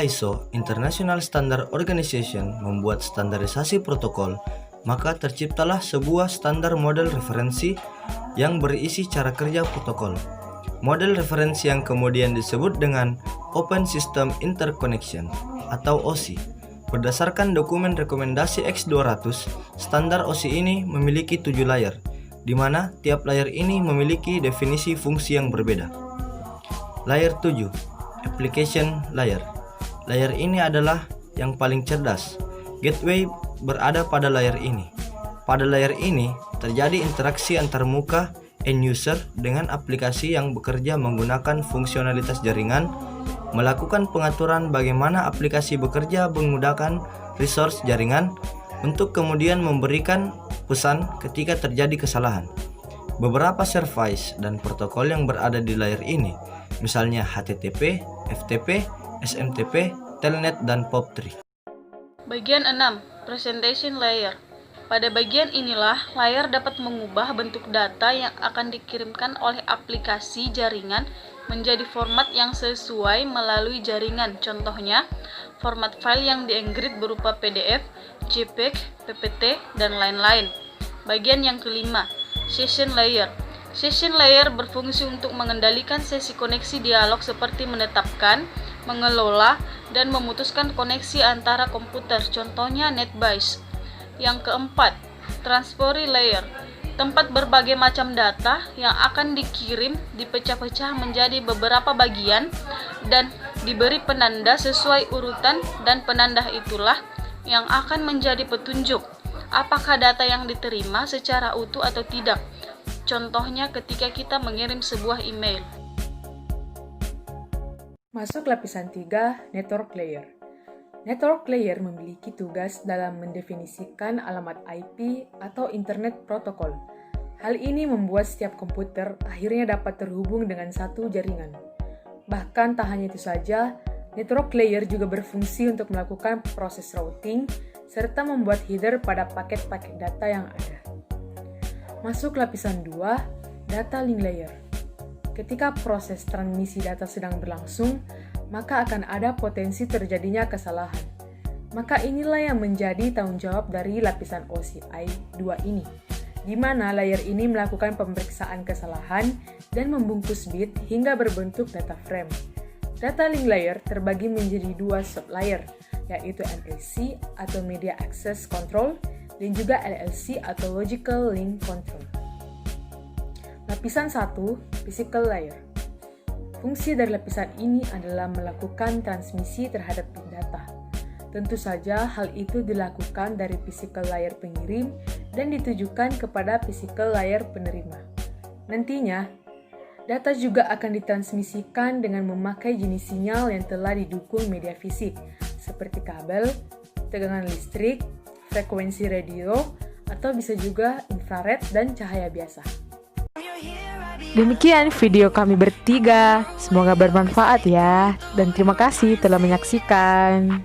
ISO International Standard Organization membuat standarisasi protokol, maka terciptalah sebuah standar model referensi yang berisi cara kerja protokol. Model referensi yang kemudian disebut dengan Open System Interconnection atau OSI. Berdasarkan dokumen rekomendasi X200, standar OSI ini memiliki 7 layer, di mana tiap layer ini memiliki definisi fungsi yang berbeda. Layer 7, Application Layer. Layer ini adalah yang paling cerdas. Gateway berada pada layer ini. Pada layer ini terjadi interaksi antarmuka end user dengan aplikasi yang bekerja menggunakan fungsionalitas jaringan, melakukan pengaturan bagaimana aplikasi bekerja menggunakan resource jaringan untuk kemudian memberikan pesan ketika terjadi kesalahan. Beberapa service dan protokol yang berada di layer ini, misalnya HTTP, FTP, SMTP, Telnet, dan POP3. Bagian 6. Presentation Layer. Pada bagian inilah, layar dapat mengubah bentuk data yang akan dikirimkan oleh aplikasi jaringan menjadi format yang sesuai melalui jaringan. Contohnya, format file yang di-encrypt berupa PDF, JPEG, PPT, dan lain-lain. Bagian yang kelima, Session Layer. Session Layer berfungsi untuk mengendalikan sesi koneksi dialog seperti menetapkan, mengelola, dan memutuskan koneksi antara komputer, contohnya NetBIOS. Yang keempat, Transitory Layer. Tempat berbagai macam data yang akan dikirim dipecah-pecah menjadi beberapa bagian dan diberi penanda sesuai urutan, dan penanda itulah yang akan menjadi petunjuk apakah data yang diterima secara utuh atau tidak. Contohnya ketika kita mengirim sebuah email. Masuk lapisan 3, Network Layer. Network Layer memiliki tugas dalam mendefinisikan alamat IP atau Internet Protocol. Hal ini membuat setiap komputer akhirnya dapat terhubung dengan satu jaringan. Bahkan tak hanya itu saja, Network Layer juga berfungsi untuk melakukan proses routing serta membuat header pada paket-paket data yang ada. Masuk lapisan 2, Data Link Layer. Ketika proses transmisi data sedang berlangsung, maka akan ada potensi terjadinya kesalahan. Maka inilah yang menjadi tanggung jawab dari lapisan OSI 2 ini, di mana layer ini melakukan pemeriksaan kesalahan dan membungkus bit hingga berbentuk data frame. Data Link Layer terbagi menjadi 2 sub-layer, yaitu MAC atau Media Access Control dan juga LLC atau Logical Link Control. Lapisan 1, Physical Layer. Fungsi dari lapisan ini adalah melakukan transmisi terhadap bit data. Tentu saja hal itu dilakukan dari physical layer pengirim dan ditujukan kepada physical layer penerima. Nantinya, data juga akan ditransmisikan dengan memakai jenis sinyal yang telah didukung media fisik, seperti kabel, tegangan listrik, frekuensi radio, atau bisa juga infrared dan cahaya biasa. Demikian video kami bertiga, semoga bermanfaat ya, dan terima kasih telah menyaksikan.